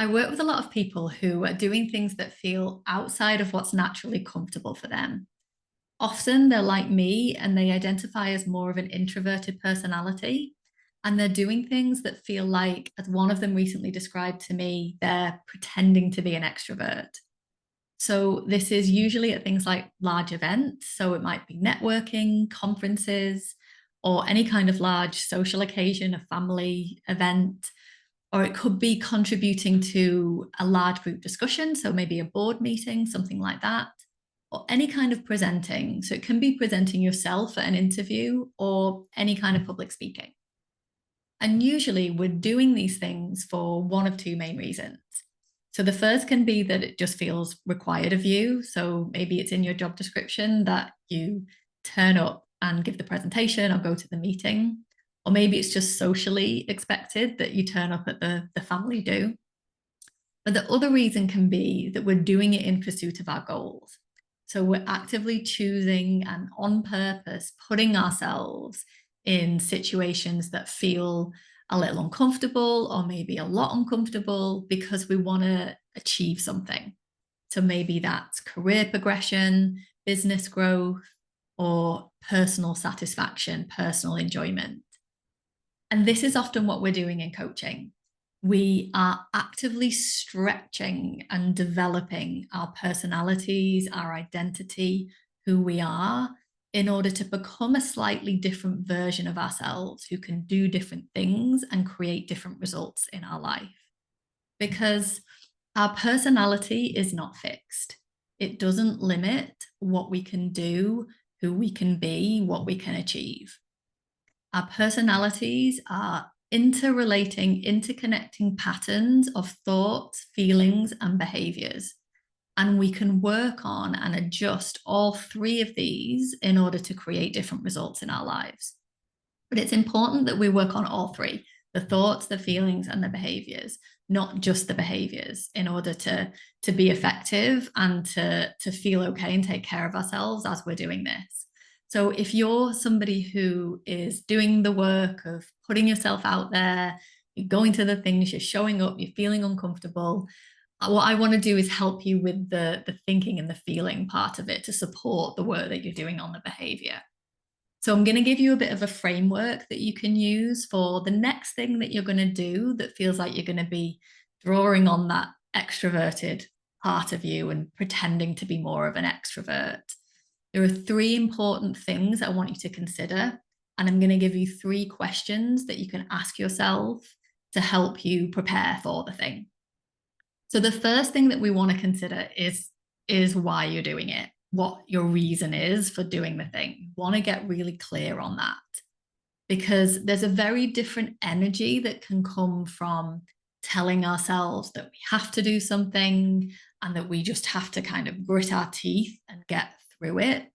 I work with a lot of people who are doing things that feel outside of what's naturally comfortable for them. Often they're like me and they identify as more of an introverted personality. And they're doing things that feel like, as one of them recently described to me, they're pretending to be an extrovert. So this is usually at things like large events. So it might be networking, conferences, or any kind of large social occasion, a family event, or it could be contributing to a large group discussion. So maybe a board meeting, something like that, or any kind of presenting. So it can be presenting yourself at an interview or any kind of public speaking. And usually we're doing these things for one of two main reasons. So the first can be that it just feels required of you. So maybe it's in your job description that you turn up and give the presentation or go to the meeting. Or maybe it's just socially expected that you turn up at the family do. But the other reason can be that we're doing it in pursuit of our goals. So we're actively choosing and on purpose putting ourselves in situations that feel a little uncomfortable or maybe a lot uncomfortable because we want to achieve something. So maybe that's career progression, business growth, or personal satisfaction, personal enjoyment. And this is often what we're doing in coaching. We are actively stretching and developing our personalities, our identity, who we are, in order to become a slightly different version of ourselves who can do different things and create different results in our life. Because our personality is not fixed. It doesn't limit what we can do, who we can be, what we can achieve. Our personalities are interrelating, interconnecting patterns of thoughts, feelings, and behaviors. And we can work on and adjust all three of these in order to create different results in our lives. But it's important that we work on all three: the thoughts, the feelings, and the behaviors, not just the behaviors, in order to be effective and to feel okay and take care of ourselves as we're doing this. So if you're somebody who is doing the work of putting yourself out there, you're going to the things, you're showing up, you're feeling uncomfortable, what I want to do is help you with the thinking and the feeling part of it to support the work that you're doing on the behavior. So I'm going to give you a bit of a framework that you can use for the next thing that you're going to do that feels like you're going to be drawing on that extroverted part of you and pretending to be more of an extrovert. There are three important things I want you to consider, and I'm going to give you three questions that you can ask yourself to help you prepare for the thing. So the first thing that we want to consider is why you're doing it, what your reason is for doing the thing. You want to get really clear on that, because there's a very different energy that can come from telling ourselves that we have to do something and that we just have to kind of grit our teeth and get through it.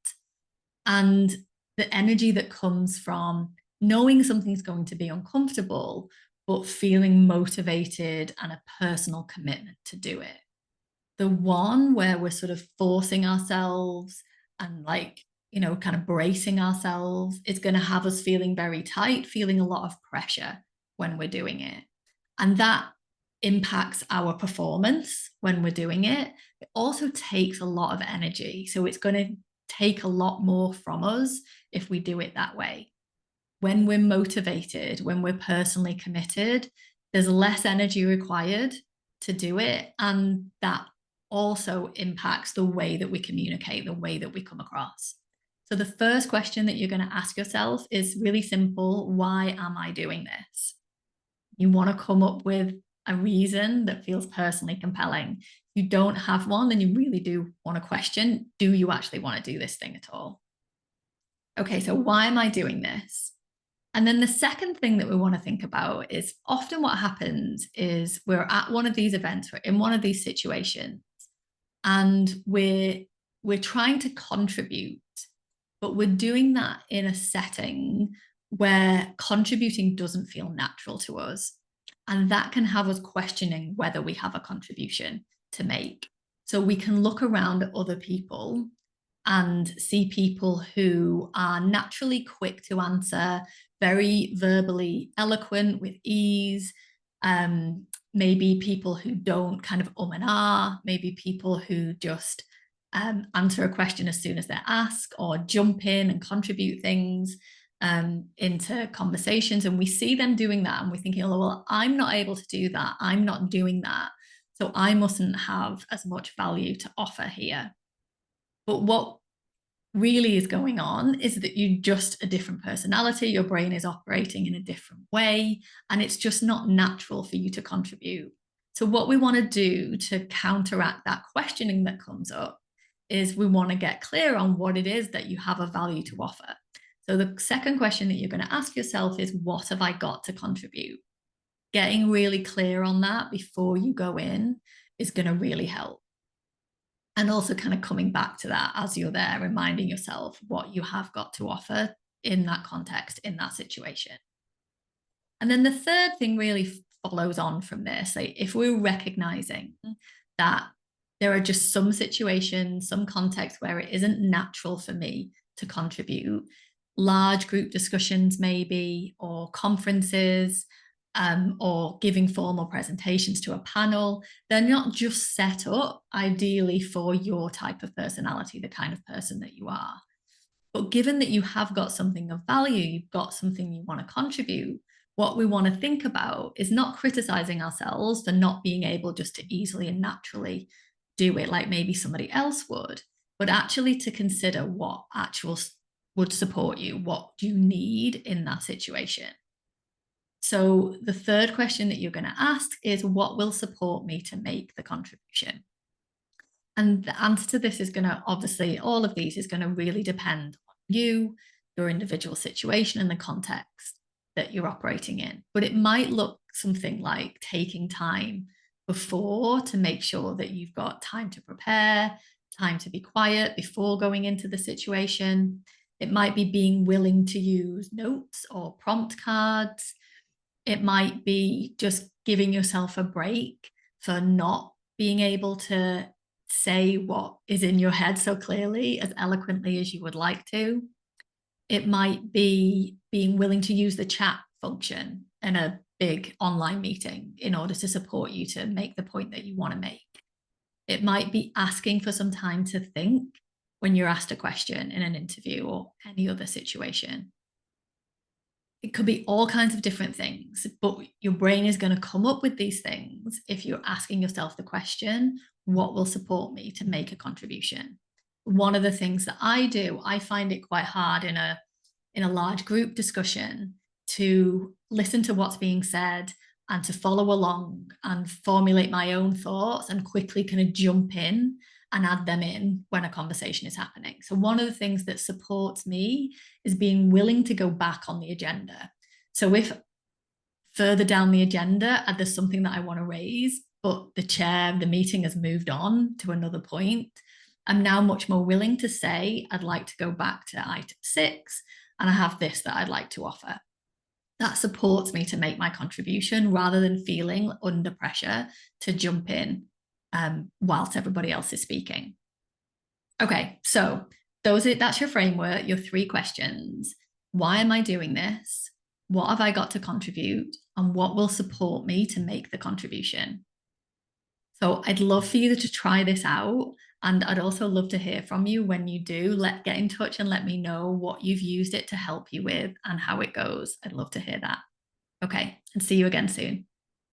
And the energy that comes from knowing something's going to be uncomfortable, but feeling motivated and a personal commitment to do it. The one where we're sort of forcing ourselves and kind of bracing ourselves is going to have us feeling very tight, feeling a lot of pressure when we're doing it. And that impacts our performance when we're doing it. It also takes a lot of energy. So it's going to take a lot more from us if we do it that way. When we're motivated, when we're personally committed, there's less energy required to do it. And that also impacts the way that we communicate, the way that we come across. So the first question that you're going to ask yourself is really simple: why am I doing this? You want to come up with a reason that feels personally compelling. If you don't have one, then you really do want to question, do you actually want to do this thing at all? Okay, so why am I doing this? And then the second thing that we want to think about is often what happens is we're at one of these events, we're in one of these situations, and we're trying to contribute, but we're doing that in a setting where contributing doesn't feel natural to us. And that can have us questioning whether we have a contribution to make. So we can look around at other people and see people who are naturally quick to answer, very verbally eloquent with ease, maybe people who don't kind of and ah, maybe people who just answer a question as soon as they're asked or jump in and contribute things into conversations. And we see them doing that and we're thinking, oh, well, I'm not able to do that. I'm not doing that. So I mustn't have as much value to offer here. But what really is going on is that you're just a different personality. Your brain is operating in a different way, and it's just not natural for you to contribute. So, what we want to do to counteract that questioning that comes up is we want to get clear on what it is that you have a value to offer. So, the second question that you're going to ask yourself is, what have I got to contribute? Getting really clear on that before you go in is going to really help. And also kind of coming back to that as you're there, reminding yourself what you have got to offer in that context, in that situation. And then the third thing really follows on from this. Like if we're recognizing that there are just some situations, some contexts where it isn't natural for me to contribute, large group discussions, maybe, or conferences, or giving formal presentations to a panel, they're not just set up ideally for your type of personality, the kind of person that you are. But given that you have got something of value, you've got something you want to contribute, what we want to think about is not criticizing ourselves for not being able just to easily and naturally do it like maybe somebody else would, but actually to consider what actual would support you, what do you need in that situation. So the third question that you're going to ask is, what will support me to make the contribution? And the answer to this is going to, obviously, all of these is going to really depend on you, your individual situation, and the context that you're operating in. But it might look something like taking time before to make sure that you've got time to prepare, time to be quiet before going into the situation. It might be being willing to use notes or prompt cards. It might be just giving yourself a break for not being able to say what is in your head so clearly, as eloquently as you would like to. It might be being willing to use the chat function in a big online meeting in order to support you to make the point that you want to make. It might be asking for some time to think when you're asked a question in an interview or any other situation. It could be all kinds of different things, but your brain is going to come up with these things if you're asking yourself the question, what will support me to make a contribution? One of the things that I do, I find it quite hard in a large group discussion to listen to what's being said and to follow along and formulate my own thoughts and quickly kind of jump in and add them in when a conversation is happening. So one of the things that supports me is being willing to go back on the agenda. So if further down the agenda there's something that I want to raise, but the chair of the meeting has moved on to another point, I'm now much more willing to say, I'd like to go back to item 6 and I have this that I'd like to offer. That supports me to make my contribution rather than feeling under pressure to jump in whilst everybody else is speaking. Okay, so that's your framework, your 3 questions. Why am I doing this? What have I got to contribute? And what will support me to make the contribution? So I'd love for you to try this out. And I'd also love to hear from you when you do. Get in touch and let me know what you've used it to help you with and how it goes. I'd love to hear that. Okay, and see you again soon.